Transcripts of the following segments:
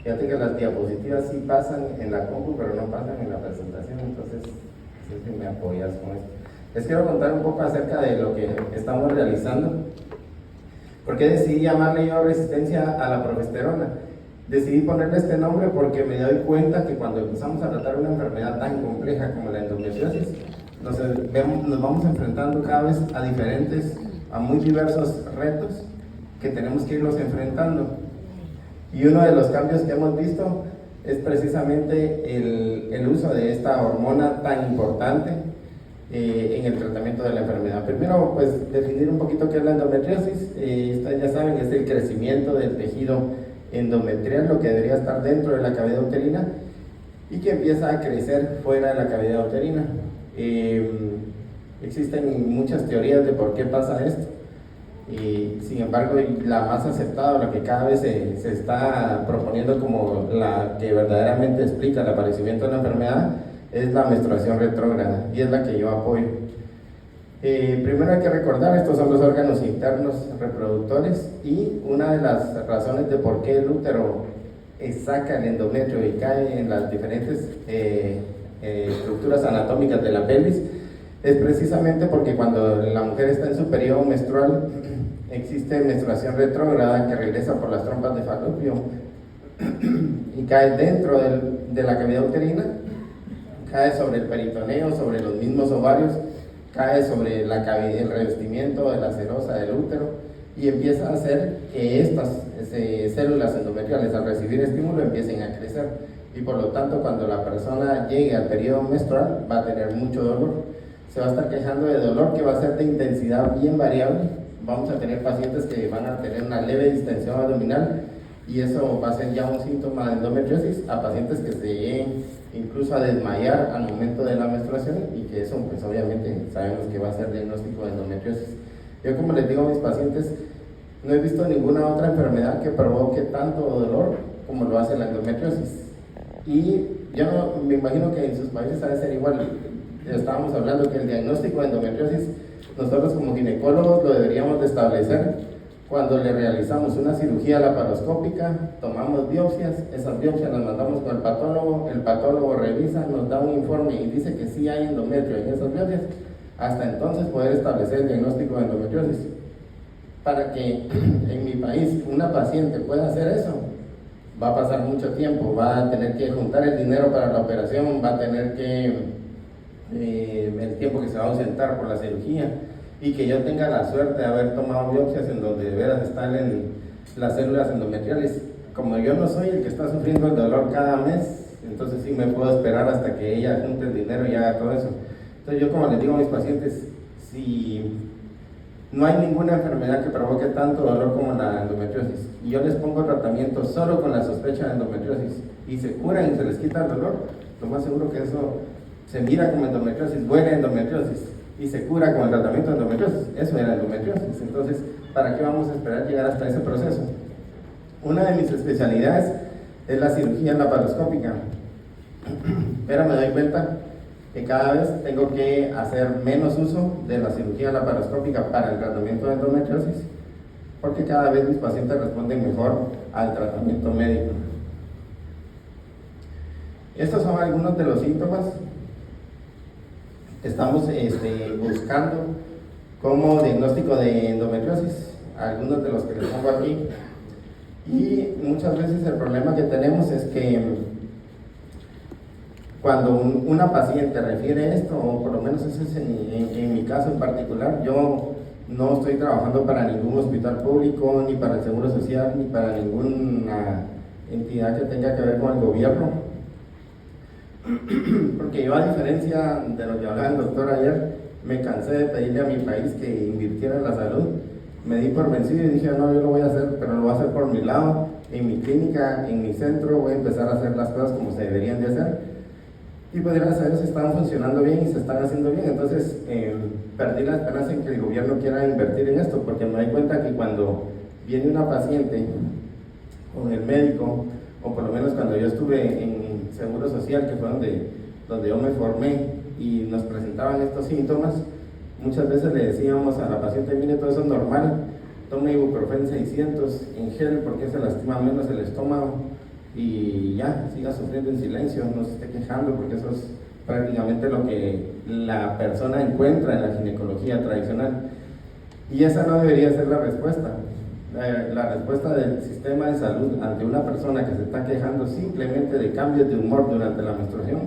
Fíjate que las diapositivas sí pasan en la compu, pero no pasan en la presentación, entonces no sé si me apoyas con esto. Les quiero contar un poco acerca de lo que estamos realizando. ¿Por qué decidí llamarle yo resistencia a la progesterona? Decidí ponerle este nombre porque me doy cuenta que cuando empezamos a tratar una enfermedad tan compleja como la endometriosis, nos vamos enfrentando cada vez a muy diversos retos que tenemos que irlos enfrentando. Y uno de los cambios que hemos visto es precisamente el uso de esta hormona tan importante en el tratamiento de la enfermedad. Primero, pues definir un poquito qué es la endometriosis. Ustedes ya saben, es el crecimiento del tejido endometrial, lo que debería estar dentro de la cavidad uterina y que empieza a crecer fuera de la cavidad uterina. Existen muchas teorías de por qué pasa esto. Sin embargo, la más aceptada, la que cada vez se está proponiendo como la que verdaderamente explica el aparecimiento de la enfermedad, es la menstruación retrógrada, y es la que yo apoyo. Primero hay que recordar, estos son los órganos internos reproductores, y una de las razones de por qué el útero saca el endometrio y cae en las diferentes estructuras anatómicas de la pelvis es precisamente porque cuando la mujer está en su periodo menstrual existe menstruación retrógrada que regresa por las trompas de falopio y cae dentro de la cavidad uterina, cae sobre el peritoneo, sobre los mismos ovarios, cae sobre el revestimiento de la serosa del útero y empieza a hacer que estas células endometriales al recibir estímulo empiecen a crecer, y por lo tanto cuando la persona llegue al periodo menstrual va a tener mucho dolor. Se va a estar quejando de dolor que va a ser de intensidad bien variable. Vamos a tener pacientes que van a tener una leve distensión abdominal y eso va a ser ya un síntoma de endometriosis, a pacientes que se lleguen incluso a desmayar al momento de la menstruación, y que eso pues obviamente sabemos que va a ser diagnóstico de endometriosis. Yo, como les digo a mis pacientes, no he visto ninguna otra enfermedad que provoque tanto dolor como lo hace la endometriosis, y yo me imagino que en sus países ha de ser igual. Estábamos hablando que el diagnóstico de endometriosis nosotros como ginecólogos lo deberíamos de establecer cuando le realizamos una cirugía laparoscópica, tomamos biopsias, esas biopsias las mandamos con el patólogo revisa, nos da un informe y dice que sí hay endometrio en esas biopsias, hasta entonces poder establecer el diagnóstico de endometriosis. Para que en mi país una paciente pueda hacer eso, va a pasar mucho tiempo, va a tener que juntar el dinero para la operación, va a tener que el tiempo que se va a ausentar por la cirugía, y que yo tenga la suerte de haber tomado biopsias en donde de veras están las células endometriales. Como yo no soy el que está sufriendo el dolor cada mes, entonces sí me puedo esperar hasta que ella junte el dinero y haga todo eso. Entonces yo, como les digo a mis pacientes, si no hay ninguna enfermedad que provoque tanto dolor como la endometriosis, y yo les pongo tratamiento solo con la sospecha de endometriosis y se curan y se les quita el dolor, lo más seguro que eso se mira como endometriosis, buena endometriosis, y se cura con el tratamiento de endometriosis. Eso era endometriosis. Entonces, ¿para qué vamos a esperar llegar hasta ese proceso? Una de mis especialidades es la cirugía laparoscópica, pero me doy cuenta que cada vez tengo que hacer menos uso de la cirugía laparoscópica para el tratamiento de endometriosis, porque cada vez mis pacientes responden mejor al tratamiento médico. Estos son algunos de los síntomas. Estamos buscando como diagnóstico de endometriosis, algunos de los que les pongo aquí, y muchas veces el problema que tenemos es que cuando una paciente refiere esto, o por lo menos ese es en mi caso en particular, yo no estoy trabajando para ningún hospital público, ni para el Seguro Social, ni para ninguna entidad que tenga que ver con el gobierno. Porque yo, a diferencia de lo que hablaba el doctor ayer, me cansé de pedirle a mi país que invirtiera en la salud. Me di por vencido y dije, no, yo lo voy a hacer, pero lo voy a hacer por mi lado, en mi clínica, en mi centro, voy a empezar a hacer las cosas como se deberían de hacer. Y pues gracias a Dios están funcionando bien y se están haciendo bien. Entonces perdí la esperanza en que el gobierno quiera invertir en esto, porque me doy cuenta que cuando viene una paciente con el médico, o por lo menos cuando yo estuve en Seguro Social, que fue donde yo me formé, y nos presentaban estos síntomas, muchas veces le decíamos a la paciente, mire, todo eso es normal, tome ibuprofeno 600 en gel porque se lastima menos el estómago, y ya, siga sufriendo en silencio, no se esté quejando, porque eso es prácticamente lo que la persona encuentra en la ginecología tradicional. Y esa no debería ser la respuesta. La respuesta del sistema de salud ante una persona que se está quejando simplemente de cambios de humor durante la menstruación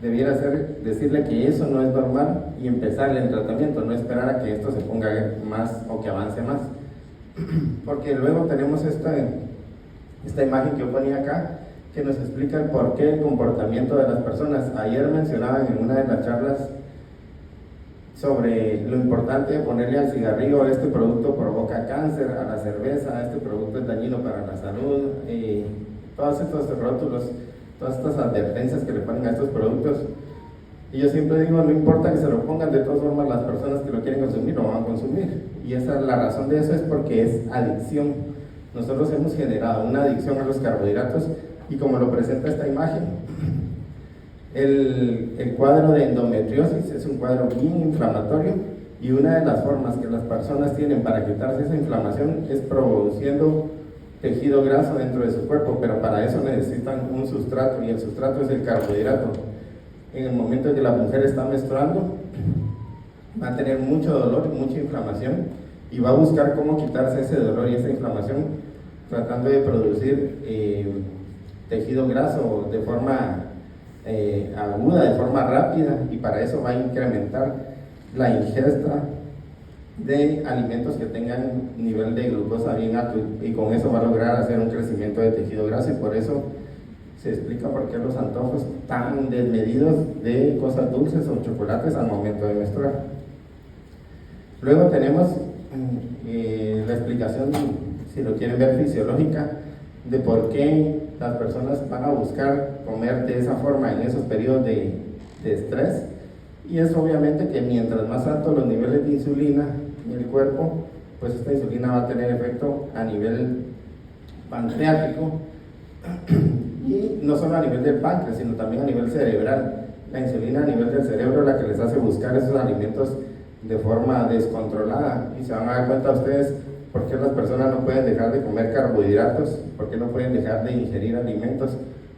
debiera ser decirle que eso no es normal y empezarle el tratamiento, no esperar a que esto se ponga más o que avance más. Porque luego tenemos esta imagen que yo ponía acá, que nos explica el porqué del comportamiento de las personas. Ayer mencionaban en una de las charlas sobre lo importante de ponerle al cigarrillo: este producto provoca cáncer, a la cerveza, este producto es dañino para la salud, todos estos rótulos, todas estas advertencias que le ponen a estos productos. Y yo siempre digo, no importa que se lo pongan, de todas formas las personas que lo quieren consumir lo van a consumir. Y esa, la razón de eso es porque es adicción. Nosotros hemos generado una adicción a los carbohidratos, y como lo presenta esta imagen, el cuadro de endometriosis es un cuadro bien inflamatorio, y una de las formas que las personas tienen para quitarse esa inflamación es produciendo tejido graso dentro de su cuerpo, pero para eso necesitan un sustrato, y el sustrato es el carbohidrato. En el momento en que la mujer está menstruando, va a tener mucho dolor, mucha inflamación, y va a buscar cómo quitarse ese dolor y esa inflamación, tratando de producir tejido graso de forma aguda, de forma rápida, y para eso va a incrementar la ingesta de alimentos que tengan nivel de glucosa bien alto, y con eso va a lograr hacer un crecimiento de tejido graso, y por eso se explica por qué los antojos tan desmedidos de cosas dulces o chocolates al momento de menstruar. Luego tenemos la explicación, si lo quieren ver, fisiológica, de por qué las personas van a buscar comer de esa forma en esos periodos de estrés. Y es obviamente que mientras más altos los niveles de insulina en el cuerpo, pues esta insulina va a tener efecto a nivel pancreático, y no solo a nivel del páncreas, sino también a nivel cerebral. La insulina a nivel del cerebro es la que les hace buscar esos alimentos de forma descontrolada, y se van a dar cuenta ustedes por qué las personas no pueden dejar de comer carbohidratos, por qué no pueden dejar de ingerir alimentos,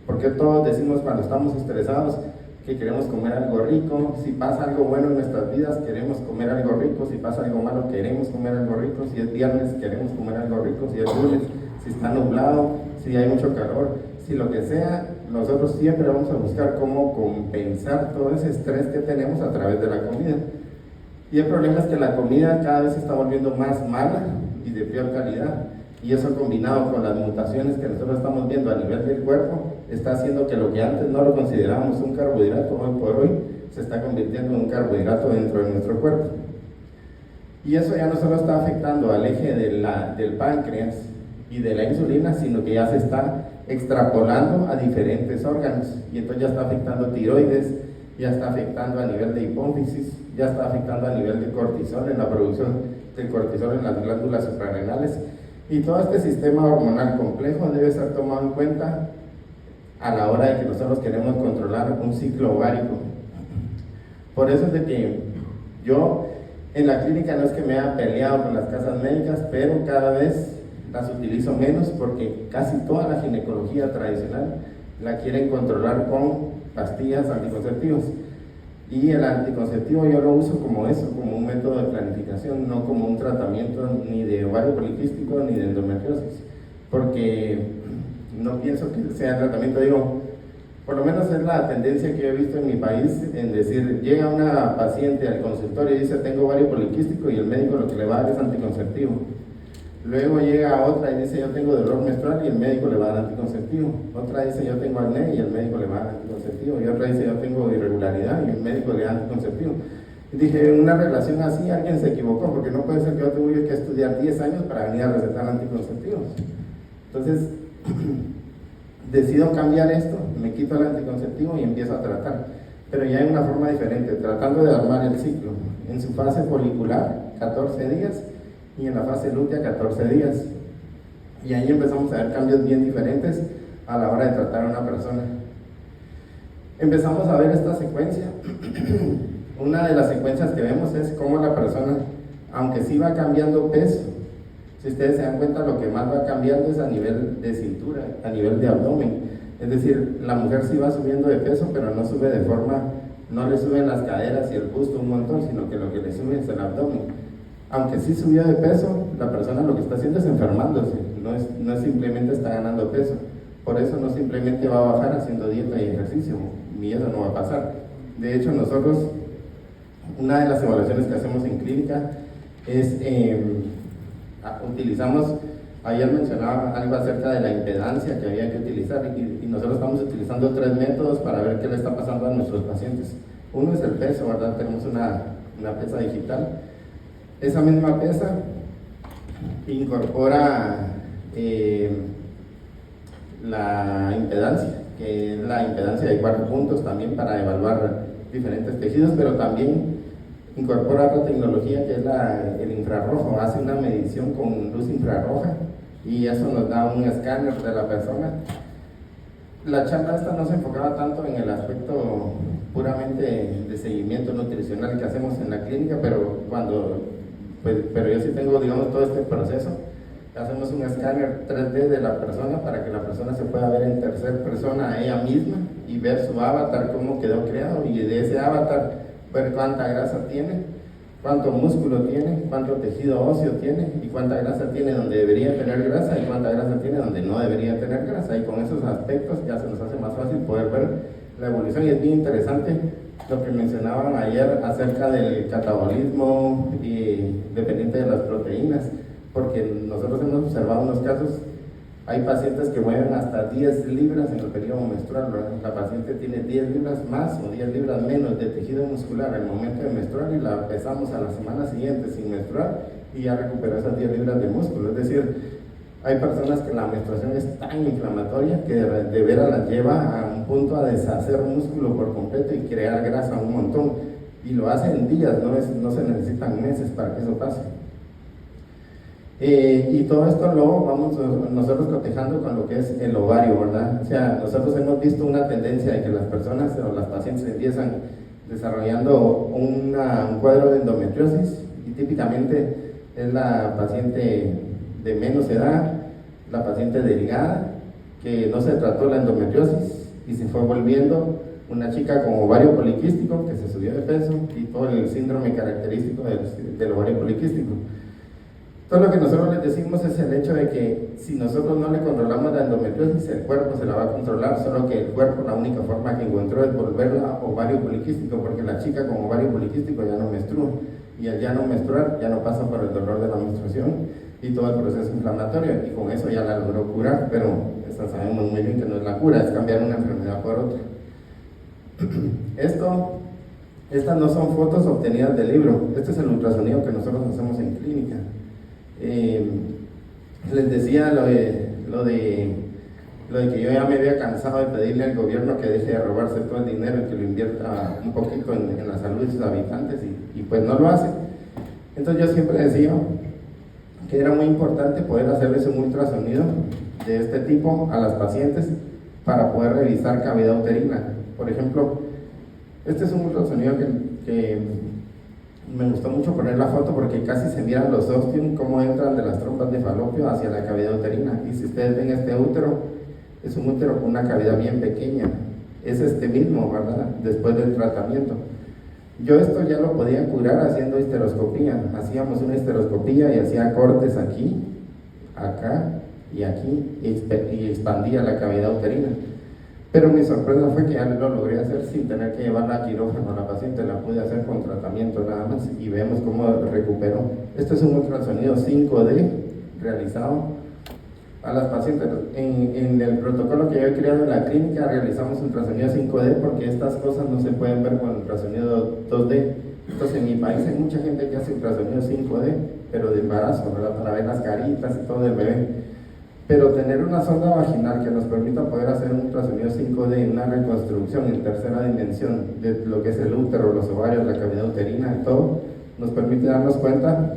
por qué todos decimos cuando estamos estresados que queremos comer algo rico. Si pasa algo bueno en nuestras vidas, queremos comer algo rico; si pasa algo malo, queremos comer algo rico; si es viernes, queremos comer algo rico; si es lunes, si está nublado, si hay mucho calor, si lo que sea, nosotros siempre vamos a buscar cómo compensar todo ese estrés que tenemos a través de la comida. Y el problema es que la comida cada vez se está volviendo más mala y de peor calidad, y eso, combinado con las mutaciones que nosotros estamos viendo a nivel del cuerpo, está haciendo que lo que antes no lo considerábamos un carbohidrato, hoy por hoy se está convirtiendo en un carbohidrato dentro de nuestro cuerpo. Y eso ya no solo está afectando al eje del páncreas y de la insulina, sino que ya se está extrapolando a diferentes órganos, y entonces ya está afectando tiroides, ya está afectando a nivel de hipófisis, ya está afectando a nivel de cortisol, en la producción del cortisol en las glándulas suprarrenales. Y todo este sistema hormonal complejo debe ser tomado en cuenta a la hora de que nosotros queremos controlar un ciclo ovárico. Por eso es de que yo en la clínica no es que me haya peleado con las casas médicas, pero cada vez las utilizo menos, porque casi toda la ginecología tradicional la quieren controlar con pastillas anticonceptivas. Y el anticonceptivo yo lo uso como eso, como un método de planificación, no como un tratamiento ni de ovario poliquístico ni de endometriosis, porque no pienso que sea tratamiento. Digo, por lo menos es la tendencia que yo he visto en mi país, en decir, llega una paciente al consultorio y dice tengo ovario poliquístico, y el médico lo que le va a dar es anticonceptivo. Luego llega otra y dice yo tengo dolor menstrual, y el médico le va a dar anticonceptivo. Otra dice yo tengo acné, y el médico le va a dar anticonceptivo. Y otra dice yo tengo irregularidad, y el médico le da anticonceptivo. Y dije, en una relación así alguien se equivocó, porque no puede ser que yo tuve que estudiar 10 años para venir a recetar anticonceptivos. Entonces decido cambiar esto, me quito el anticonceptivo y empiezo a tratar, pero ya en una forma diferente, tratando de armar el ciclo. En su fase folicular, 14 días, y en la fase lútea, 14 días. Y ahí empezamos a ver cambios bien diferentes a la hora de tratar a una persona. Empezamos a ver esta secuencia. Una de las secuencias que vemos es cómo la persona, aunque sí va cambiando peso, Si ustedes se dan cuenta, lo que más va cambiando es a nivel de cintura, a nivel de abdomen. Es decir, la mujer sí va subiendo de peso, pero no sube de forma, no le suben las caderas y el busto un montón, sino que lo que le sube es el abdomen. Aunque sí subió de peso, la persona lo que está haciendo es enfermándose, no es simplemente está ganando peso. Por eso no simplemente va a bajar haciendo dieta y ejercicio, y eso no va a pasar. De hecho, nosotros, una de las evaluaciones que hacemos en clínica es, utilizamos, ayer mencionaba algo acerca de la impedancia que había que utilizar, y nosotros estamos utilizando 3 métodos para ver qué le está pasando a nuestros pacientes. Uno es el peso, ¿verdad? Tenemos una pesa digital. Esa misma pesa incorpora la impedancia, que es la impedancia de 4 puntos también para evaluar diferentes tejidos, pero también incorpora otra tecnología que es el infrarrojo. Hace una medición con luz infrarroja y eso nos da un escáner de la persona. La charla esta no se enfocaba tanto en el aspecto puramente de seguimiento nutricional que hacemos en la clínica, pero yo sí tengo, digamos, todo este proceso. Hacemos un escáner 3D de la persona para que la persona se pueda ver en tercera persona a ella misma y ver su avatar, cómo quedó creado, y de ese avatar ver cuánta grasa tiene, cuánto músculo tiene, cuánto tejido óseo tiene y cuánta grasa tiene donde debería tener grasa y cuánta grasa tiene donde no debería tener grasa. Y con esos aspectos ya se nos hace más fácil poder ver la evolución. Y es bien interesante lo que mencionaban ayer acerca del catabolismo y dependiente de las proteínas, porque nosotros hemos observado unos casos, hay pacientes que mueven hasta 10 libras en el periodo menstrual, ¿verdad? La paciente tiene 10 libras más o 10 libras menos de tejido muscular al momento de menstruar y la pesamos a la semana siguiente sin menstruar y ya recuperó esas 10 libras de músculo. Es decir, hay personas que la menstruación es tan inflamatoria que de veras las lleva a un punto a deshacer músculo por completo y crear grasa un montón, y lo hace en días, no se necesitan meses para que eso pase. Y todo esto lo vamos nosotros cotejando con lo que es el ovario, ¿verdad? O sea, nosotros hemos visto una tendencia de que las personas o las pacientes empiezan desarrollando un cuadro de endometriosis, y típicamente es la paciente de menos edad, la paciente delgada, que no se trató la endometriosis y se fue volviendo una chica con ovario poliquístico que se subió de peso y todo el síndrome característico del ovario poliquístico. Todo lo que nosotros les decimos es el hecho de que si nosotros no le controlamos la endometriosis, el cuerpo se la va a controlar, solo que el cuerpo la única forma que encontró es volverla ovario poliquístico, porque la chica con ovario poliquístico ya no menstrua, y al ya no menstruar ya no pasa por el dolor de la menstruación y todo el proceso inflamatorio, y con eso ya la logró curar, pero sabemos muy bien que no es la cura, es cambiar una enfermedad por otra. Estas no son fotos obtenidas del libro, este es el ultrasonido que nosotros hacemos en clínica. Les decía lo de que yo ya me había cansado de pedirle al gobierno que deje de robarse todo el dinero y que lo invierta un poquito en la salud de sus habitantes, y pues no lo hace. Entonces yo siempre decía que era muy importante poder hacerles un ultrasonido de este tipo a las pacientes para poder revisar cavidad uterina. Por ejemplo, este es un ultrasonido que me gustó mucho poner la foto porque casi se miran los ostium cómo entran de las trompas de falopio hacia la cavidad uterina. Y si ustedes ven este útero, es un útero con una cavidad bien pequeña. Es este mismo, ¿verdad? Después del tratamiento. Yo esto ya lo podía curar haciendo histeroscopía. Hacíamos una histeroscopía y hacía cortes aquí, acá y aquí, y expandía la cavidad uterina. Pero mi sorpresa fue que ya lo logré hacer sin tener que llevarla a quirófano a la paciente, la pude hacer con tratamiento nada más, y vemos cómo recuperó. Este es un ultrasonido 5D realizado a las pacientes. En el protocolo que yo he creado en la clínica realizamos ultrasonido 5D porque estas cosas no se pueden ver con ultrasonido 2D. Entonces en mi país hay mucha gente que hace ultrasonido 5D, pero de embarazo, ¿verdad? Para ver las caritas y todo del bebé. Pero tener una sonda vaginal que nos permita poder hacer un ultrasonido 5D, una reconstrucción en tercera dimensión de lo que es el útero, los ovarios, la cavidad uterina y todo, nos permite darnos cuenta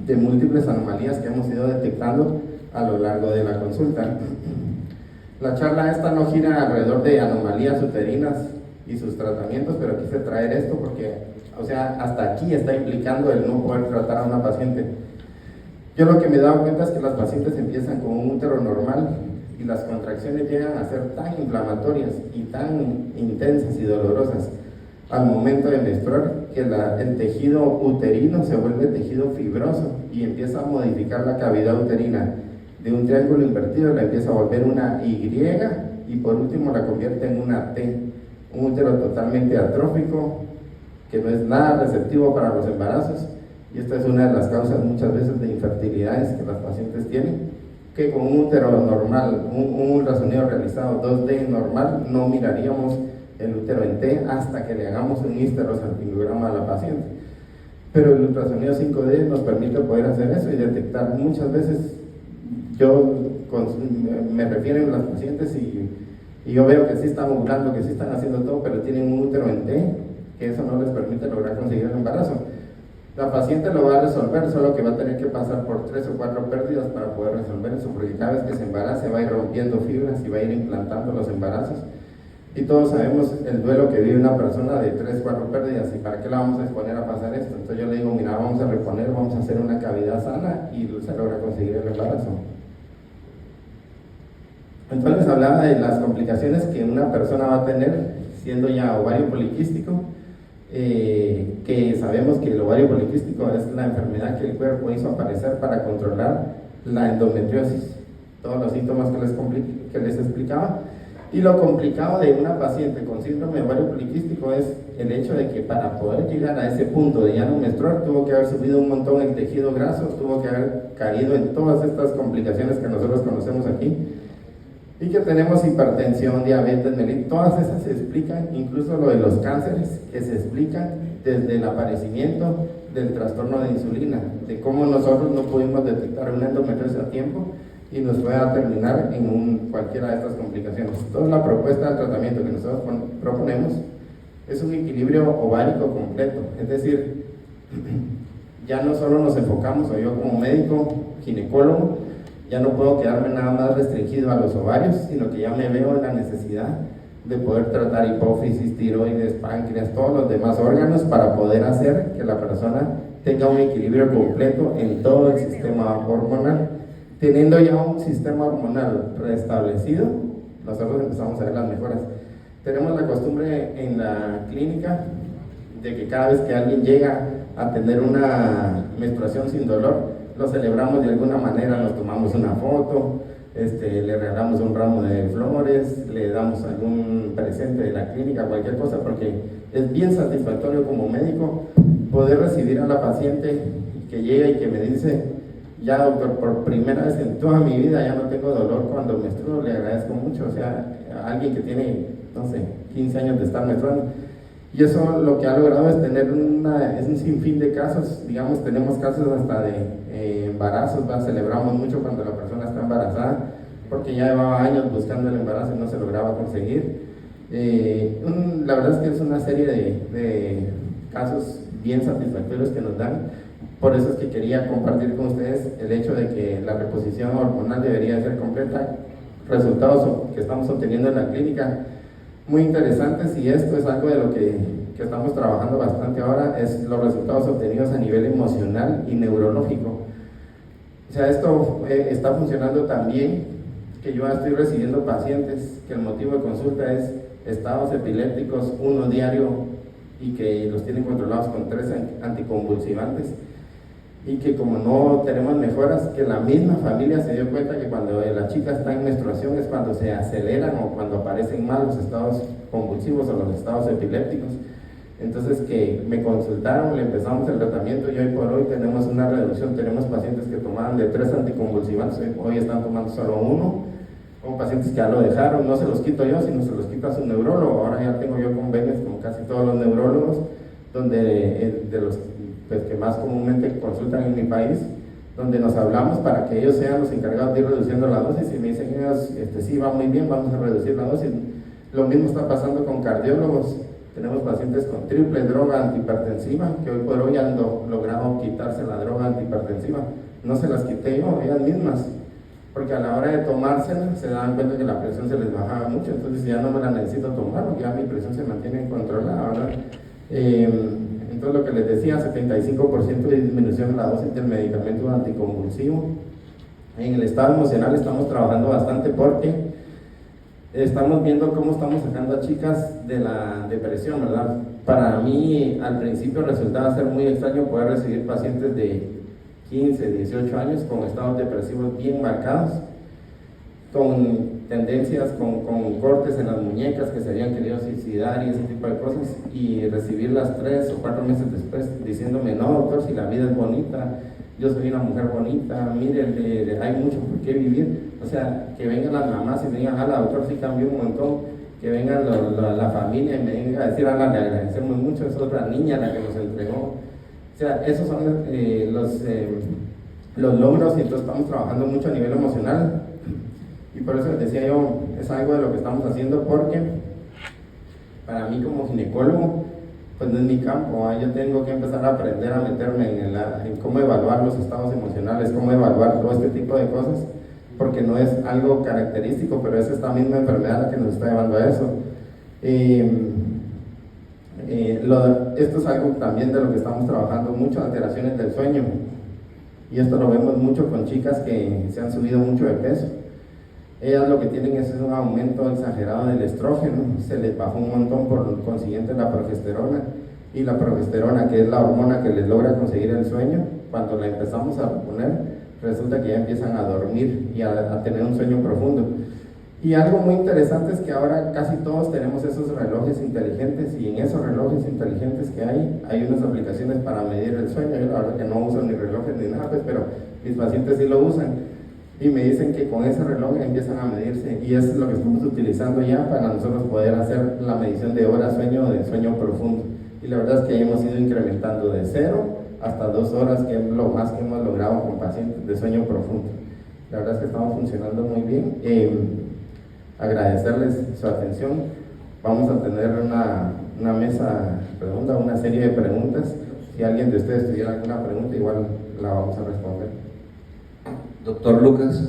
de múltiples anomalías que hemos ido detectando a lo largo de la consulta. La charla esta no gira alrededor de anomalías uterinas y sus tratamientos, pero quise traer esto porque, o sea, hasta aquí está implicando el no poder tratar a una paciente. Yo lo que me he dado cuenta es que las pacientes empiezan con un útero normal y las contracciones llegan a ser tan inflamatorias y tan intensas y dolorosas al momento de menstruar que el tejido uterino se vuelve tejido fibroso y empieza a modificar la cavidad uterina de un triángulo invertido, la empieza a volver una Y y por último la convierte en una T, un útero totalmente atrófico que no es nada receptivo para los embarazos. Y esta es una de las causas muchas veces de infertilidades que las pacientes tienen, que con un útero normal, un ultrasonido realizado 2D normal, no miraríamos el útero en T hasta que le hagamos un histerosalpingograma a la paciente. Pero el ultrasonido 5D nos permite poder hacer eso y detectar muchas veces. Me refieren las pacientes y yo veo que sí están ovulando, que sí están haciendo todo, pero tienen un útero en T, que eso no les permite lograr conseguir el embarazo. La paciente lo va a resolver, solo que va a tener que pasar por 3 o 4 pérdidas para poder resolver eso, porque cada vez que se embarace va a ir rompiendo fibras y va a ir implantando los embarazos. Y todos sabemos el duelo que vive una persona de 3 o 4 pérdidas, y para qué la vamos a exponer a pasar esto. Entonces yo le digo, mira, vamos a reponer, vamos a hacer una cavidad sana y se logra conseguir el embarazo. Entonces hablaba de las complicaciones que una persona va a tener siendo ya ovario poliquístico, que sabemos que el ovario poliquístico es la enfermedad que el cuerpo hizo aparecer para controlar la endometriosis, todos los síntomas que les explicaba. Y lo complicado de una paciente con síndrome de ovario poliquístico es el hecho de que para poder llegar a ese punto de ya no menstruar tuvo que haber subido un montón el tejido graso, tuvo que haber caído en todas estas complicaciones que nosotros conocemos aquí, y que tenemos hipertensión, diabetes, mellitus, todas esas se explican, incluso lo de los cánceres, que se explican desde el aparecimiento del trastorno de insulina, de cómo nosotros no pudimos detectar una endometriosis a tiempo y nos fue a terminar en cualquiera de estas complicaciones. Entonces la propuesta de tratamiento que nosotros proponemos es un equilibrio ovárico completo, es decir, ya no solo nos enfocamos, o yo como médico, ginecólogo, ya no puedo quedarme nada más restringido a los ovarios, sino que ya me veo en la necesidad de poder tratar hipófisis, tiroides, páncreas, todos los demás órganos para poder hacer que la persona tenga un equilibrio completo en todo el sistema hormonal. Teniendo ya un sistema hormonal restablecido, nosotros empezamos a ver las mejoras. Tenemos la costumbre en la clínica de que cada vez que alguien llega a tener una menstruación sin dolor, lo celebramos de alguna manera, nos tomamos una foto, le regalamos un ramo de flores, le damos algún presente de la clínica, cualquier cosa, porque es bien satisfactorio como médico poder recibir a la paciente que llega y que me dice, ya doctor, por primera vez en toda mi vida ya no tengo dolor cuando menstruo, le agradezco mucho. O sea, a alguien que tiene, no sé, 15 años de estar menstruando. Y eso lo que ha logrado es tener es un sinfín de casos, digamos, tenemos casos hasta de embarazos, celebramos mucho cuando la persona está embarazada, porque ya llevaba años buscando el embarazo y no se lograba conseguir. La verdad es que es una serie de casos bien satisfactorios que nos dan. Por eso es que quería compartir con ustedes el hecho de que la reposición hormonal debería ser completa, resultados que estamos obteniendo en la clínica muy interesantes, y esto es algo de lo que estamos trabajando bastante ahora, es los resultados obtenidos a nivel emocional y neurológico. O sea, esto está funcionando tan bien que yo estoy recibiendo pacientes que el motivo de consulta es estados epilépticos, uno diario, y que los tienen controlados con 3 anticonvulsivantes, y que como no tenemos mejoras, que la misma familia se dio cuenta que cuando la chica está en menstruación es cuando se aceleran o cuando aparecen más los estados convulsivos o los estados epilépticos. Entonces que me consultaron, le empezamos el tratamiento y hoy por hoy tenemos una reducción. Tenemos pacientes que tomaban de 3 anticonvulsivantes, hoy están tomando solo 1, como pacientes que ya lo dejaron, no se los quito yo, sino se los quita su neurólogo. Ahora ya tengo yo convenios con casi todos los neurólogos, donde de los pues, que más comúnmente consultan en mi país, donde nos hablamos para que ellos sean los encargados de ir reduciendo la dosis, y me dicen ellos, sí, va muy bien, vamos a reducir la dosis. Lo mismo está pasando con cardiólogos. Tenemos pacientes con triple droga antihipertensiva, que hoy por hoy han logrado quitarse la droga antihipertensiva. No se las quité yo, ellas mismas, porque a la hora de tomársela se dan cuenta que la presión se les bajaba mucho, entonces ya no me la necesito tomar, porque ya mi presión se mantiene controlada, ¿verdad? Entonces, lo que les decía, 75% de disminución en la dosis del medicamento anticonvulsivo. En el estado emocional estamos trabajando bastante porque estamos viendo cómo estamos sacando a chicas de la depresión, ¿verdad? Para mí, al principio resultaba ser muy extraño poder recibir pacientes de 15, 18 años con estados depresivos bien marcados, con tendencias, con cortes en las muñecas, que se habían querido suicidar y ese tipo de cosas, y recibirlas 3 o 4 meses después diciéndome: no, doctor, si la vida es bonita, yo soy una mujer bonita, mire, hay mucho por qué vivir. O sea, que vengan las mamás y me digan: la doctor sí cambió un montón, que vengan la familia y me vengan a decir: le agradecemos mucho, es otra niña la que nos entregó. O sea, esos son los logros, y entonces estamos trabajando mucho a nivel emocional. Y por eso les decía yo, es algo de lo que estamos haciendo, porque para mí como ginecólogo, pues no es mi campo, yo tengo que empezar a aprender a meterme en cómo evaluar los estados emocionales, cómo evaluar todo este tipo de cosas, porque no es algo característico, pero es esta misma enfermedad la que nos está llevando a eso. Esto es algo también de lo que estamos trabajando mucho, alteraciones del sueño, y esto lo vemos mucho con chicas que se han subido mucho de peso. Ellas lo que tienen es un aumento exagerado del estrógeno, se les bajó un montón, por consiguiente la progesterona, y la progesterona, que es la hormona que les logra conseguir el sueño, cuando la empezamos a poner, resulta que ya empiezan a dormir y a tener un sueño profundo. Y algo muy interesante es que ahora casi todos tenemos esos relojes inteligentes, y en esos relojes inteligentes que hay unas aplicaciones para medir el sueño. Yo la verdad que no uso ni relojes ni nada, pues, pero mis pacientes sí lo usan. Y me dicen que con ese reloj empiezan a medirse, y eso es lo que estamos utilizando ya para nosotros poder hacer la medición de horas sueño o de sueño profundo. Y la verdad es que hemos ido incrementando de 0 hasta 2 horas, que es lo más que hemos logrado con pacientes de sueño profundo. La verdad es que estamos funcionando muy bien. Agradecerles su atención. Vamos a tener una mesa redonda, una serie de preguntas. Si alguien de ustedes tuviera alguna pregunta, igual la vamos a responder. Doctor Lucas,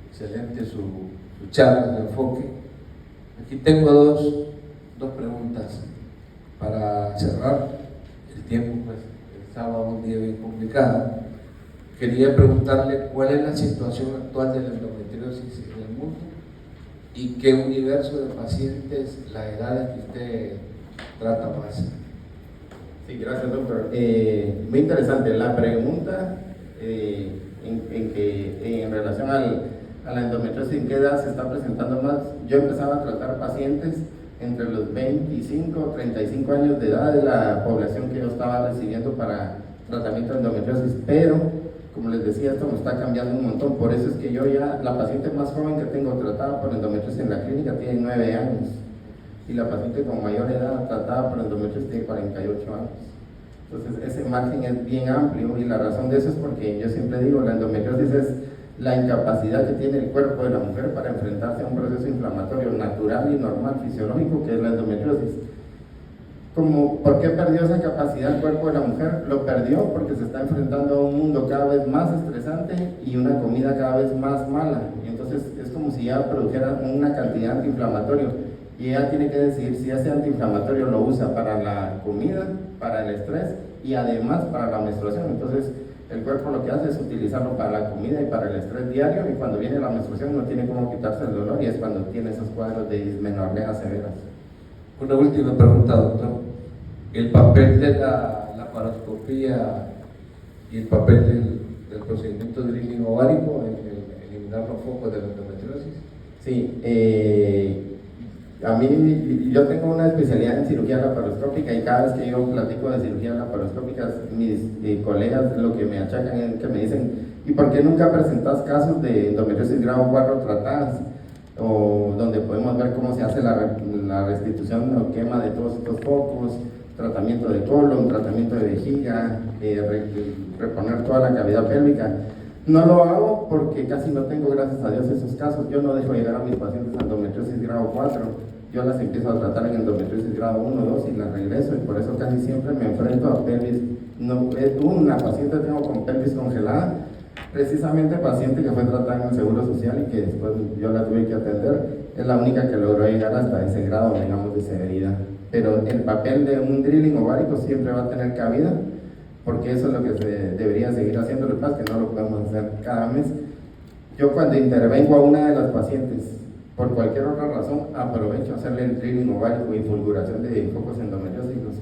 excelente su charla, su enfoque. Aquí tengo dos preguntas para cerrar. El tiempo, pues, el sábado es un día bien complicado. Quería preguntarle cuál es la situación actual de la endometriosis en el mundo y qué universo de pacientes, las edades que usted trata más. Sí, gracias, doctor. Muy interesante la pregunta. En relación a la endometriosis, ¿en qué edad se está presentando más? Yo empezaba a tratar pacientes entre los 25 o 35 años de edad, de la población que yo estaba recibiendo para tratamiento de endometriosis, pero como les decía, esto me está cambiando un montón. Por eso es que yo ya, la paciente más joven que tengo tratada por endometriosis en la clínica tiene 9 años, y la paciente con mayor edad tratada por endometriosis tiene 48 años. Entonces ese margen es bien amplio, y la razón de eso es porque yo siempre digo, la endometriosis es la incapacidad que tiene el cuerpo de la mujer para enfrentarse a un proceso inflamatorio natural y normal, fisiológico, que es la endometriosis. ¿Por qué perdió esa capacidad el cuerpo de la mujer? Lo perdió porque se está enfrentando a un mundo cada vez más estresante y una comida cada vez más mala. Y entonces es como si ya produjera una cantidad de antiinflamatorio, y ella tiene que decidir si ese antiinflamatorio lo usa para la comida, para el estrés y además para la menstruación. Entonces el cuerpo lo que hace es utilizarlo para la comida y para el estrés diario, y cuando viene la menstruación no tiene cómo quitarse el dolor, y es cuando tiene esos cuadros de dismenorrea severas. Una última pregunta, doctor. El papel de la laparoscopía y el papel del procedimiento de drilling ovárico en eliminar los focos de la endometriosis. Sí, a mí, yo tengo una especialidad en cirugía laparoscópica, y cada vez que yo platico de cirugía laparoscópica, mis colegas lo que me achacan es que me dicen: ¿y por qué nunca presentas casos de endometriosis grado 4 tratadas? O donde podemos ver cómo se hace la restitución o quema de todos estos focos, tratamiento de colon, tratamiento de vejiga, reponer toda la cavidad pélvica. No lo hago porque casi no tengo, gracias a Dios, esos casos. Yo no dejo llegar a mis pacientes a endometriosis grado 4. Yo las empiezo a tratar en endometriosis grado 1, 2 y las regreso, y por eso casi siempre me enfrento a pelvis. Una paciente tengo con pelvis congelada, precisamente paciente que fue tratada en el Seguro Social y que después yo la tuve que atender. Es la única que logró llegar hasta ese grado, digamos, de severidad. pero el papel de un drilling ovárico siempre va a tener cabida, porque eso es lo que se debería seguir haciendo. Lo que pasa es que no lo podemos hacer cada mes. Yo cuando intervengo a una de las pacientes, por cualquier otra razón, aprovecho a hacerle el drilling ovárico y fulguración de focos endometriósicos.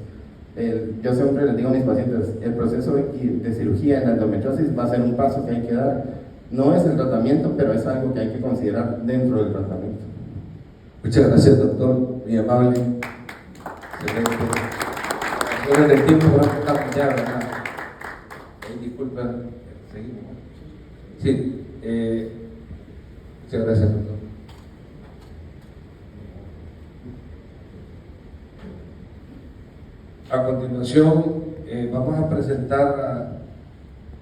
Yo siempre les digo a mis pacientes, el proceso de cirugía en la endometriosis va a ser un paso que hay que dar. No es el tratamiento, pero es algo que hay que considerar dentro del tratamiento. Muchas gracias, doctor, muy amable. Excelente. Ahora el tiempo va a estar ya, ¿verdad? Disculpen, seguimos. Sí, muchas gracias, doctor. A continuación, vamos a presentar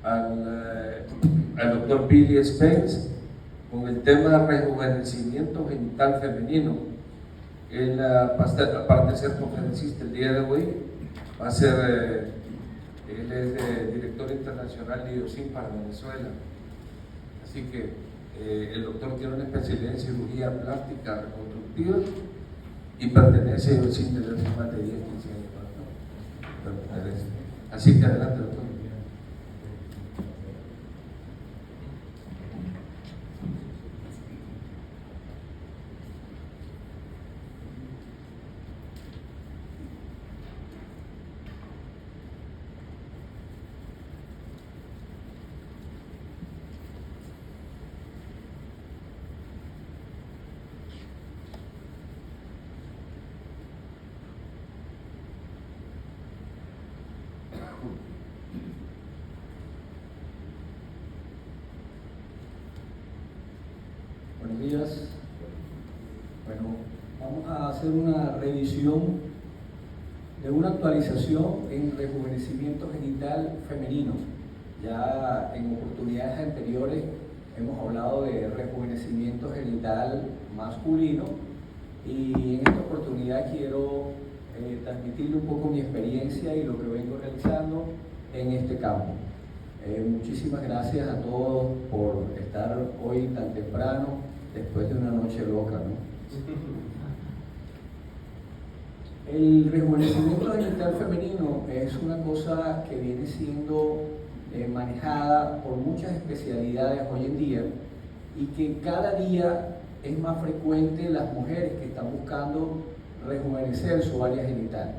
al doctor Billy Spence con el tema rejuvenecimiento genital femenino. Él, aparte de ser conferencista el día de hoy, va a ser, él es director internacional de IOSIN para Venezuela. Así que el doctor tiene una especialidad en cirugía plástica reconstructiva y pertenece a IOSIN desde hace más de 10, 15 años. Así que adelante, doctor. Buenos días. Bueno, vamos a hacer una revisión de una actualización en rejuvenecimiento genital femenino. Ya en oportunidades anteriores hemos hablado de rejuvenecimiento genital masculino y en esta oportunidad quiero transmitirle un poco mi experiencia y lo que vengo realizando en este campo. Muchísimas gracias a todos por estar hoy tan temprano, después de una noche loca, ¿no? El rejuvenecimiento genital femenino es una cosa que viene siendo manejada por muchas especialidades hoy en día y que cada día es más frecuente las mujeres que están buscando rejuvenecer su área genital.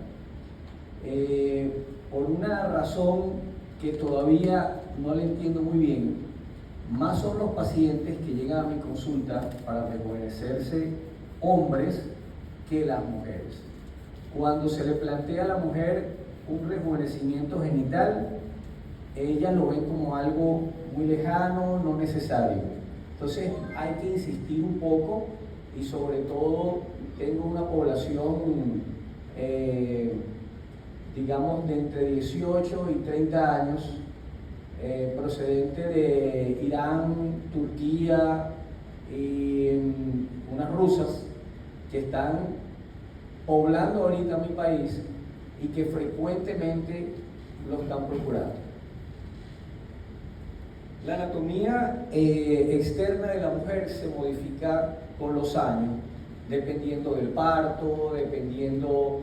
Por una razón que todavía no le entiendo muy bien, más son los pacientes que llegan a mi consulta para rejuvenecerse hombres que las mujeres. Cuando se le plantea a la mujer un rejuvenecimiento genital, ellas lo ven como algo muy lejano, no necesario. Entonces hay que insistir un poco y sobre todo tengo una población digamos de entre 18 y 30 años, procedente de Irán, Turquía y unas rusas que están poblando ahorita mi país y que frecuentemente lo están procurando. La anatomía externa de la mujer se modifica con los años, dependiendo del parto, dependiendo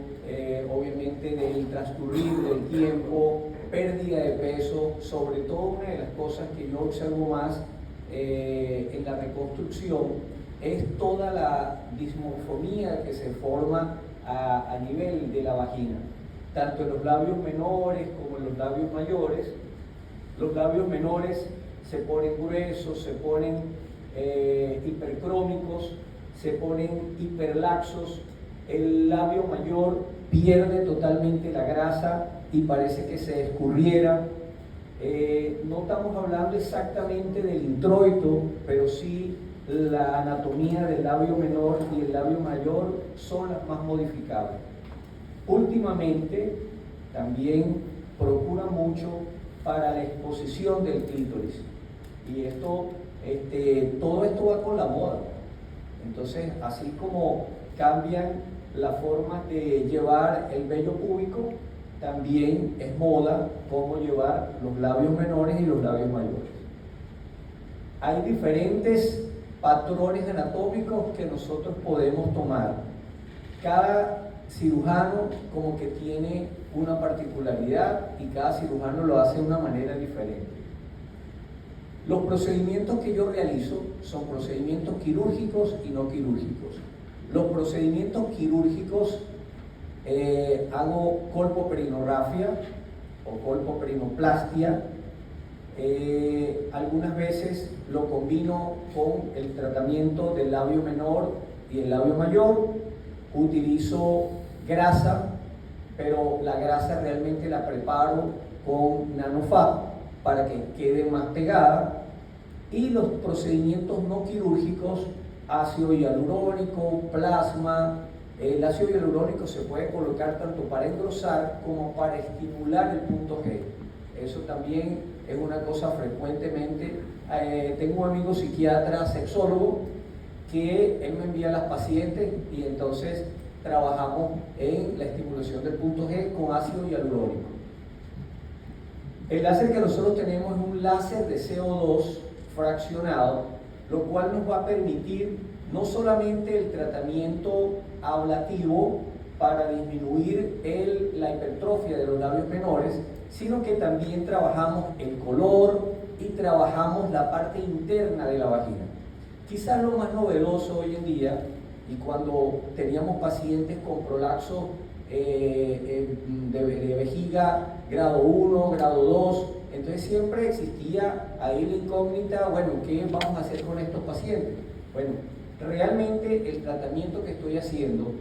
obviamente del transcurrir del tiempo, pérdida de peso. Sobre todo una de las cosas que yo observo más en la reconstrucción es toda la dismorfonía que se forma a nivel de la vagina, tanto en los labios menores como en los labios mayores. Los labios menores se ponen gruesos, se ponen hipercrómicos, se ponen hiperlaxos. El labio mayor pierde totalmente la grasa y parece que se escurriera. No estamos hablando exactamente del introito, pero sí la anatomía del labio menor y el labio mayor son las más modificables. Últimamente también procura mucho para la exposición del clítoris y todo esto va con la moda. Entonces, así como cambian las formas de llevar el vello púbico, también es moda cómo llevar los labios menores y los labios mayores. Hay diferentes patrones anatómicos que nosotros podemos tomar. Cada cirujano como que tiene una particularidad y cada cirujano lo hace de una manera diferente. Los procedimientos que yo realizo son procedimientos quirúrgicos y no quirúrgicos. Los procedimientos quirúrgicos hago colpoperinorrafia o colpoperinoplastia. Algunas veces lo combino con el tratamiento del labio menor y el labio mayor. Utilizo grasa, pero la grasa realmente la preparo con nanofab para que quede más pegada. Y los procedimientos no quirúrgicos, ácido hialurónico, plasma. El ácido hialurónico se puede colocar tanto para engrosar como para estimular el punto G. Eso también es una cosa frecuentemente. Tengo un amigo psiquiatra, sexólogo, que él me envía a las pacientes y entonces trabajamos en la estimulación del punto G con ácido hialurónico. El láser que nosotros tenemos es un láser de CO2 fraccionado, lo cual nos va a permitir no solamente el tratamiento ablativo para disminuir la hipertrofia de los labios menores, sino que también trabajamos el color y trabajamos la parte interna de la vagina. Quizás lo más novedoso hoy en día, y cuando teníamos pacientes con prolapso de vejiga grado 1, grado 2, entonces siempre existía ahí la incógnita, bueno, ¿qué vamos a hacer con estos pacientes? Bueno, realmente el tratamiento que estoy haciendo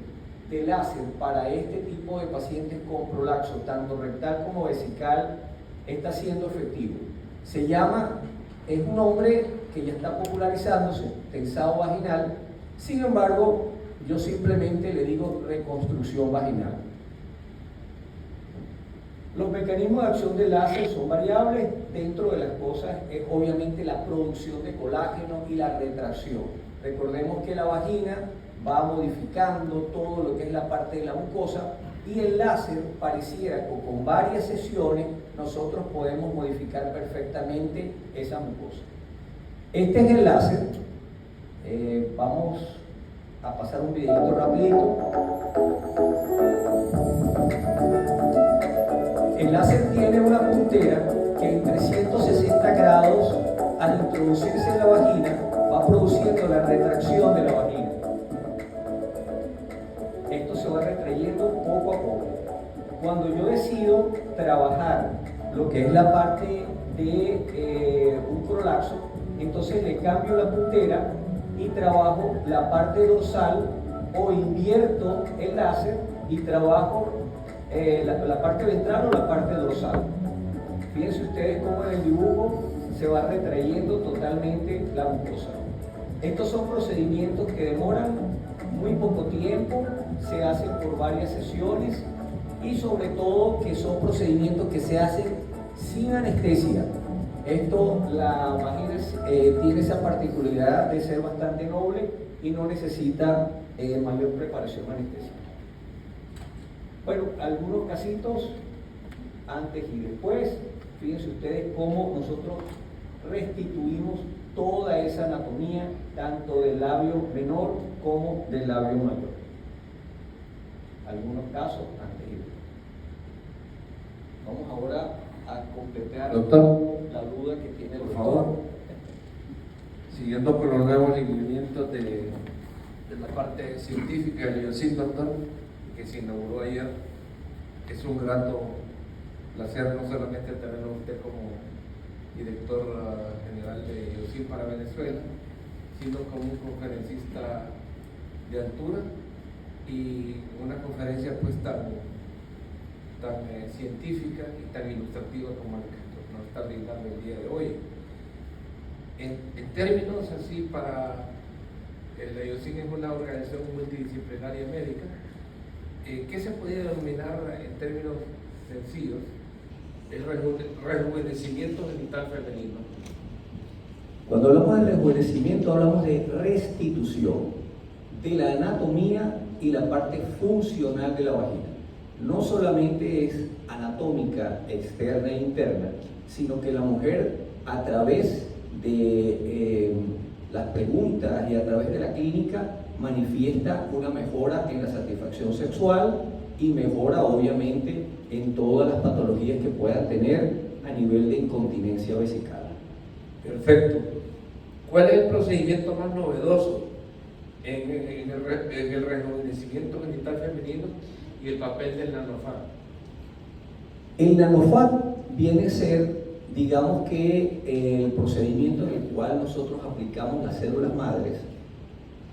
de láser para este tipo de pacientes con prolapso, tanto rectal como vesical, está siendo efectivo. Es un nombre que ya está popularizándose, tensado vaginal. Sin embargo, yo simplemente le digo reconstrucción vaginal. Los mecanismos de acción del láser son variables. Dentro de las cosas es obviamente la producción de colágeno y la retracción. Recordemos que la vagina va modificando todo lo que es la parte de la mucosa y el láser pareciera que con varias sesiones nosotros podemos modificar perfectamente esa mucosa. Este es el láser. Vamos a pasar un videito rapidito. El láser tiene una puntera que en 360 grados, al introducirse en la vagina, va produciendo la retracción de la vagina. Esto se va retrayendo poco a poco. Cuando yo decido trabajar lo que es la parte de un prolapso, entonces le cambio la puntera y trabajo la parte dorsal o invierto el láser y trabajo la parte ventral o la parte dorsal. Fíjense ustedes cómo en el dibujo se va retrayendo totalmente la mucosa. Estos son procedimientos que demoran muy poco tiempo, se hacen por varias sesiones y sobre todo que son procedimientos que se hacen sin anestesia. La vagina tiene esa particularidad de ser bastante noble y no necesita mayor preparación anestésica. Bueno, algunos casitos antes y después. Fíjense ustedes cómo nosotros restituimos toda esa anatomía, tanto del labio menor como del labio mayor. Algunos casos antes y después. Vamos ahora a completar la duda que tiene el por doctor. favor. Siguiendo con los nuevos lineamientos de la parte científica del IOSIN, doctor, que se inauguró ayer, es un grato placer no solamente tenerlo a usted como director general de IOSIN para Venezuela, sino como un conferencista de altura y una conferencia pues tan científica y tan ilustrativa como la que nos está brindando el día de hoy. En términos así, para la IOSIN es una organización multidisciplinaria médica. ¿Qué se podría denominar en términos sencillos el rejuvenecimiento genital femenino? Cuando hablamos de rejuvenecimiento hablamos de restitución de la anatomía y la parte funcional de la vagina. No solamente es anatómica externa e interna, sino que la mujer a través de las preguntas y a través de la clínica manifiesta una mejora en la satisfacción sexual y mejora obviamente en todas las patologías que puedan tener a nivel de incontinencia vesical. Perfecto. ¿Cuál es el procedimiento más novedoso en el rejuvenecimiento genital femenino y el papel del nanofat? El nanofat viene a ser, digamos que el procedimiento en el cual nosotros aplicamos las células madres,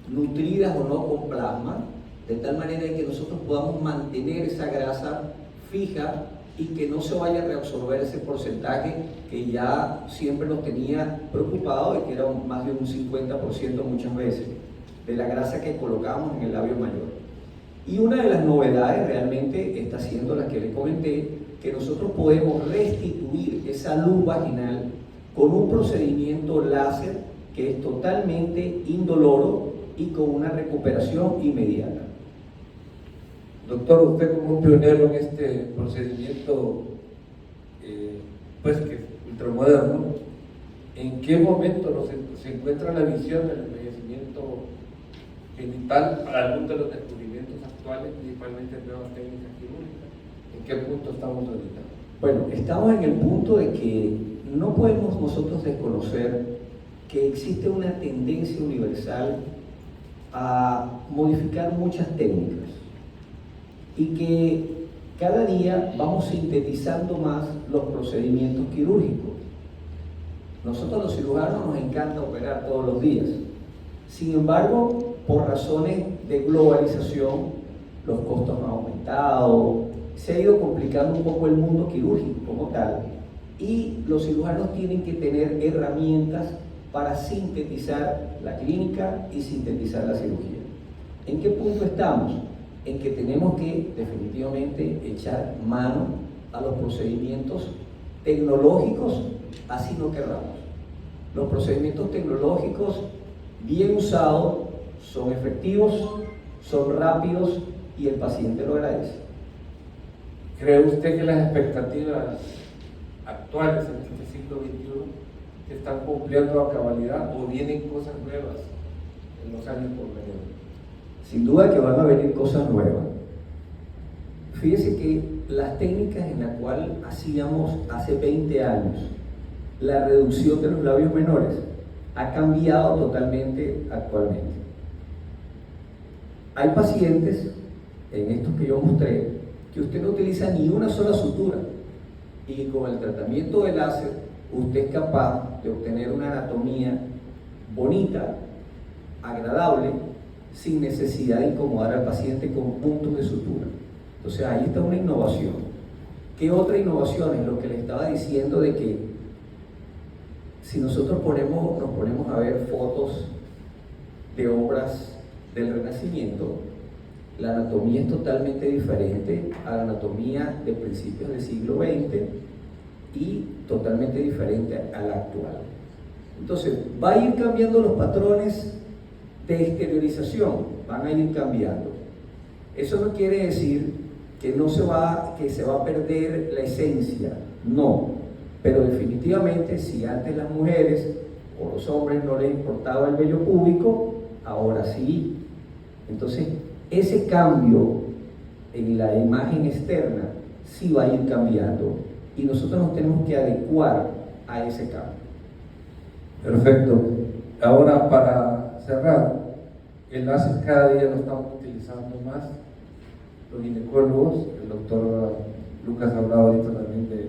nutridas o no con plasma, de tal manera que nosotros podamos mantener esa grasa fija y que no se vaya a reabsorber ese porcentaje que ya siempre nos tenía preocupado, y que era más de un 50% muchas veces de la grasa que colocamos en el labio mayor. Y una de las novedades realmente está siendo la que le comenté, que nosotros podemos restituir esa luz vaginal con un procedimiento láser que es totalmente indoloro y con una recuperación inmediata. Doctor, usted como un pionero en este procedimiento, pues que es ultramoderno, ¿en qué momento se encuentra la visión del envejecimiento genital para algunos de los descubrimientos actuales, principalmente en nuevas técnicas quirúrgicas? ¿En qué punto estamos ahorita? Bueno, estamos en el punto de que no podemos nosotros desconocer que existe una tendencia universal a modificar muchas técnicas y que cada día vamos sintetizando más los procedimientos quirúrgicos. Nosotros los cirujanos nos encanta operar todos los días. Sin embargo, por razones de globalización, los costos han aumentado, se ha ido complicando un poco el mundo quirúrgico como tal, y los cirujanos tienen que tener herramientas para sintetizar la clínica y sintetizar la cirugía. ¿En qué punto estamos? En que tenemos que definitivamente echar mano a los procedimientos tecnológicos, así no querramos. Los procedimientos tecnológicos bien usados son efectivos, son rápidos y el paciente lo agradece. ¿Cree usted que las expectativas actuales en este siglo XXI se están cumpliendo a cabalidad o vienen cosas nuevas en los años por venir? Sin duda que van a venir cosas nuevas. Fíjese que las técnicas en las cuales hacíamos hace 20 años la reducción de los labios menores ha cambiado totalmente actualmente. Hay pacientes, en estos que yo mostré, que usted no utiliza ni una sola sutura y con el tratamiento de láser usted es capaz de obtener una anatomía bonita, agradable, sin necesidad de incomodar al paciente con puntos de sutura. Entonces ahí está una innovación. ¿Qué otra innovación? Es lo que le estaba diciendo, de que si nosotros nos ponemos a ver fotos de obras del Renacimiento, la anatomía es totalmente diferente a la anatomía de principios del siglo XX y totalmente diferente a la actual. Entonces va a ir cambiando los patrones de exteriorización, van a ir cambiando. Eso no quiere decir que se va a perder la esencia, no, pero definitivamente si antes las mujeres o los hombres no les importaba el vello púbico, ahora sí. Entonces ese cambio en la imagen externa sí va a ir cambiando y nosotros nos tenemos que adecuar a ese cambio. Perfecto. Ahora, para cerrar, el láser cada día lo estamos utilizando más los ginecólogos. El doctor Lucas ha hablado ahorita también de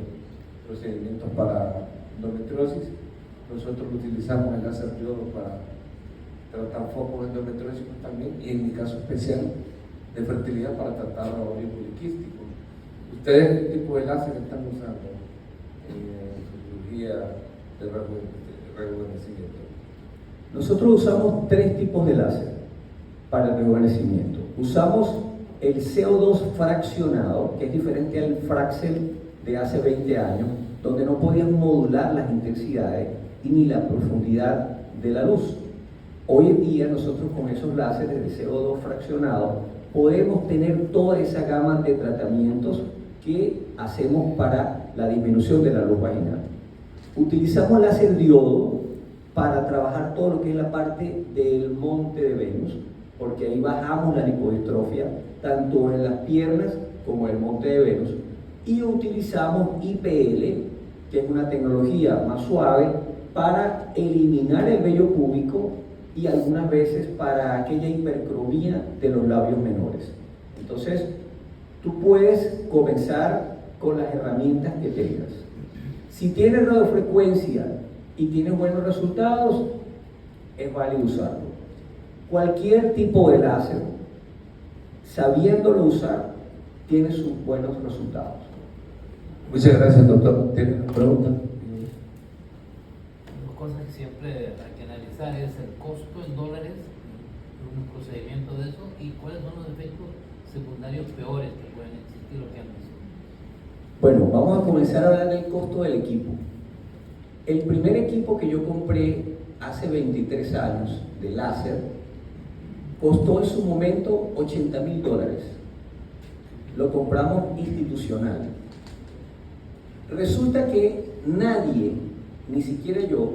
procedimientos para endometriosis. Nosotros utilizamos el láser diodo para tratar focos endometriósicos también, y en mi caso especial de fertilidad para tratar ovario poliquístico. ¿Ustedes qué tipo de láser están usando en cirugía de rejuvenecimiento? Nosotros usamos 3 tipos de láser para el rejuvenecimiento. Usamos el CO2 fraccionado, que es diferente al Fraxel de hace 20 años, donde no podían modular las intensidades y ni la profundidad de la luz. Hoy en día nosotros con esos láseres de CO2 fraccionado podemos tener toda esa gama de tratamientos que hacemos para la disminución de la luz vaginal. Utilizamos láser diodo para trabajar todo lo que es la parte del monte de Venus, porque ahí bajamos la lipodistrofia, tanto en las piernas como en el monte de Venus, y utilizamos IPL, que es una tecnología más suave, para eliminar el vello púbico y algunas veces para aquella hipercromía de los labios menores. Entonces, tú puedes comenzar con las herramientas que tengas. Si tienes radiofrecuencia y tienes buenos resultados, es válido usarlo. Cualquier tipo de láser, sabiéndolo usar, tiene sus buenos resultados. Muchas gracias, doctor. ¿Tiene una pregunta? Dos cosas que siempre hay que analizar es el costo en dólares de un procedimiento de eso y cuáles son los efectos secundarios peores que pueden existir o que han visto. Bueno, vamos a comenzar a hablar del costo del equipo. El primer equipo que yo compré hace 23 años de láser costó en su momento $80,000. Lo compramos institucional. Resulta que nadie, ni siquiera yo,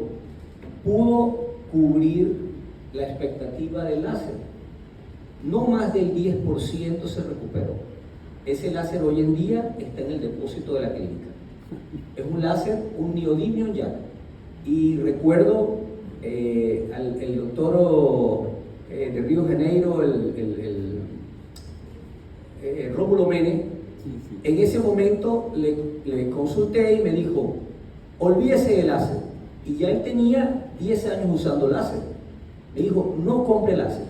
pudo cubrir la expectativa del láser. No más del 10% se recuperó. Ese láser hoy en día está en el depósito de la clínica. Es un láser, un neodymium jack. Y recuerdo el doctor de Río de Janeiro, Rómulo Mene, en ese momento le consulté y me dijo, olvídese del láser. Y ya él tenía 10 años usando láser. Me dijo, no compre láser.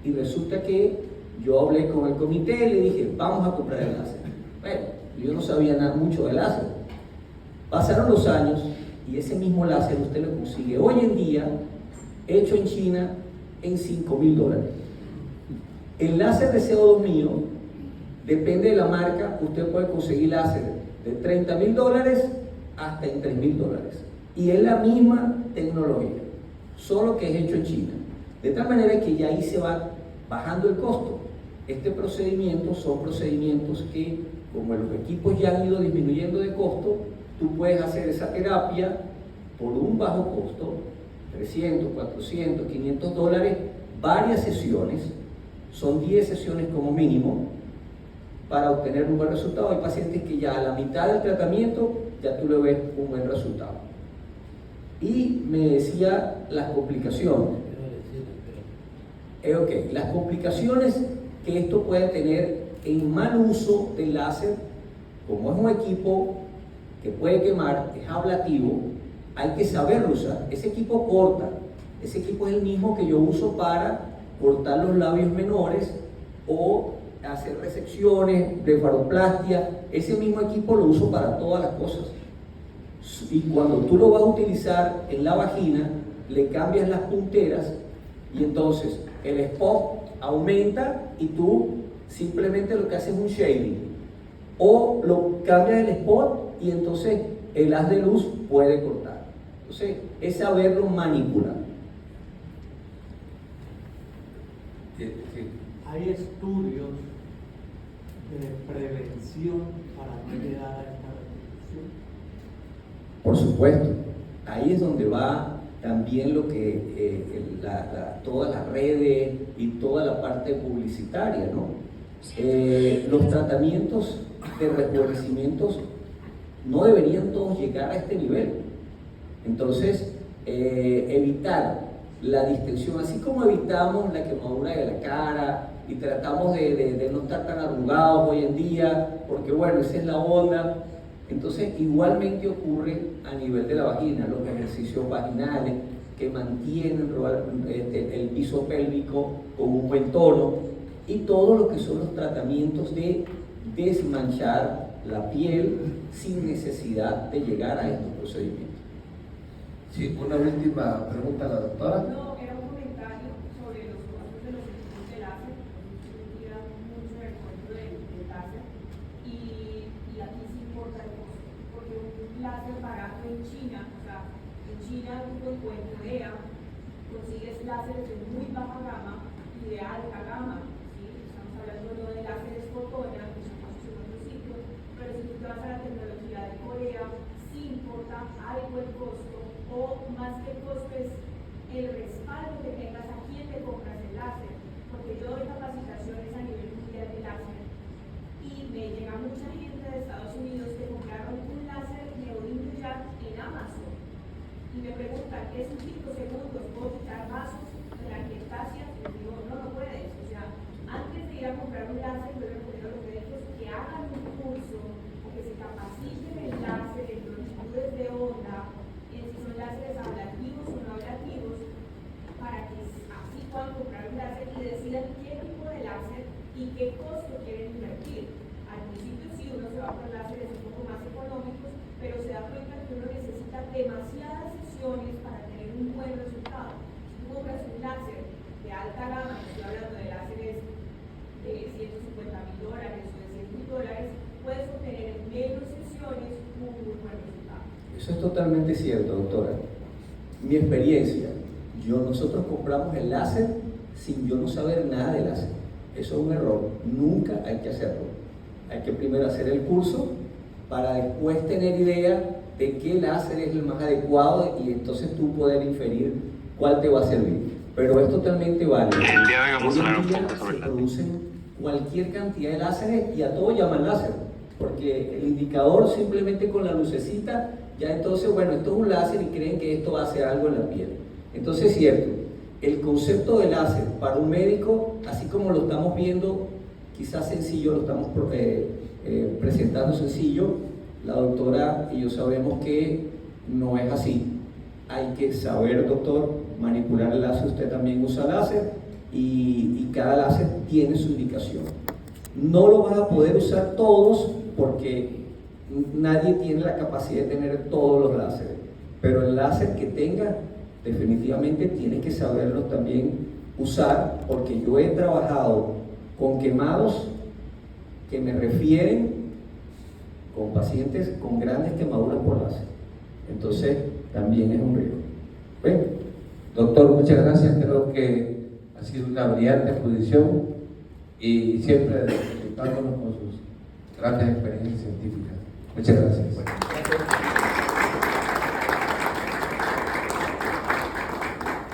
Y resulta que yo hablé con el comité y le dije, vamos a comprar el láser. Bueno, yo no sabía nada mucho de láser. Pasaron los años y ese mismo láser usted lo consigue hoy en día, hecho en China, en $5,000. El láser de CO2 mío, depende de la marca, usted puede conseguir láser de $30,000 hasta en $3,000. Y es la misma tecnología, solo que es hecho en China. De tal manera que ya ahí se va bajando el costo. Este procedimiento son procedimientos que, como los equipos ya han ido disminuyendo de costo, tú puedes hacer esa terapia por un bajo costo, $300, $400, $500, varias sesiones, son 10 sesiones como mínimo, para obtener un buen resultado. Hay pacientes que ya a la mitad del tratamiento ya tú le ves un buen resultado. Y me decía las complicaciones. Ok, las complicaciones que esto puede tener en mal uso del láser, como es un equipo que puede quemar, es ablativo, hay que saberlo usar. Ese equipo corta, ese equipo es el mismo que yo uso para cortar los labios menores o hacer resecciones, blefaroplastia. Ese mismo equipo lo uso para todas las cosas. Y cuando tú lo vas a utilizar en la vagina, le cambias las punteras y entonces el spot aumenta y tú simplemente lo que haces es un shading. O lo cambias el spot y entonces el haz de luz puede cortar. Entonces es saberlo manipular. Hay estudios de prevención para no llegar a esta repercusión. Por supuesto, ahí es donde va también lo que todas las redes y toda la parte publicitaria, ¿no? Los tratamientos de rejuvenecimientos no deberían todos llegar a este nivel. Entonces, evitar la distensión, así como evitamos la quemadura de la cara y tratamos de no estar tan arrugados hoy en día, porque bueno, esa es la onda. Entonces, igualmente ocurre a nivel de la vagina, los ejercicios vaginales que mantienen el piso pélvico con un buen tono y todo lo que son los tratamientos de desmanchar la piel sin necesidad de llegar a estos procedimientos. Sí, una última pregunta a la doctora. No, era un comentario sobre los costos de los equipos de láser. Estudia mucho el costo del láser y aquí sí importa el costo, porque un láser barato en China, o sea, en China o en Corea consigues láseres de muy baja gama y de alta gama, ¿sí? Estamos hablando no de láseres fotona, que son más en otros sitios, pero si tú te vas a la tecnología de Corea, sí importa algo el costo, o más que el costo es el respaldo que tengas a quien te compras el láser. es 5 segundos, puedo quitar vasos, telangiectasias, y les digo, no, no puedes. O sea, antes de ir a comprar un láser, yo les recomiendo a los médicos que hagan un curso o que se capaciten en láser, en longitudes de onda, en si son láseres ablativos o no ablativos, para que así puedan comprar un láser y decidan qué tipo de láser y qué costo quieren invertir. Al principio sí, uno se va por láseres un poco más económicos, pero se da cuenta que uno necesita demasiadas sesiones para tener un buen resultado. Si tú compras un láser de alta gama, estoy hablando de láseres de $150,000 o de $100,000, puedes obtener en menos sesiones un muy buen resultado. Eso es totalmente cierto, doctora. Mi experiencia, nosotros compramos el láser sin yo no saber nada de láser. Eso es un error, nunca hay que hacerlo. Hay que primero hacer el curso para después tener idea de qué láser es el más adecuado y entonces tú poder inferir cuál te va a servir. Pero es totalmente válido. El día de hoy vamos a hablar un Hoy en poco día sobre se la producen cualquier cantidad de láseres y a todo llaman láser, porque el indicador simplemente con la lucecita, ya entonces, bueno, esto es un láser y creen que esto va a hacer algo en la piel. Entonces es cierto, el concepto de láser para un médico, así como lo estamos viendo, quizás sencillo, lo estamos presentando sencillo, la doctora y yo sabemos que no es así. Hay que saber, doctor, manipular el láser. Usted también usa láser y cada láser tiene su indicación. No lo van a poder usar todos porque nadie tiene la capacidad de tener todos los láseres, pero el láser que tenga definitivamente tiene que saberlo también usar, porque yo he trabajado con quemados que me refieren con pacientes con grandes quemaduras por láser. Entonces también es un riesgo. Bueno, doctor, muchas gracias. Creo que ha sido una brillante exposición y siempre disfrutándonos con sus grandes experiencias científicas. Muchas gracias.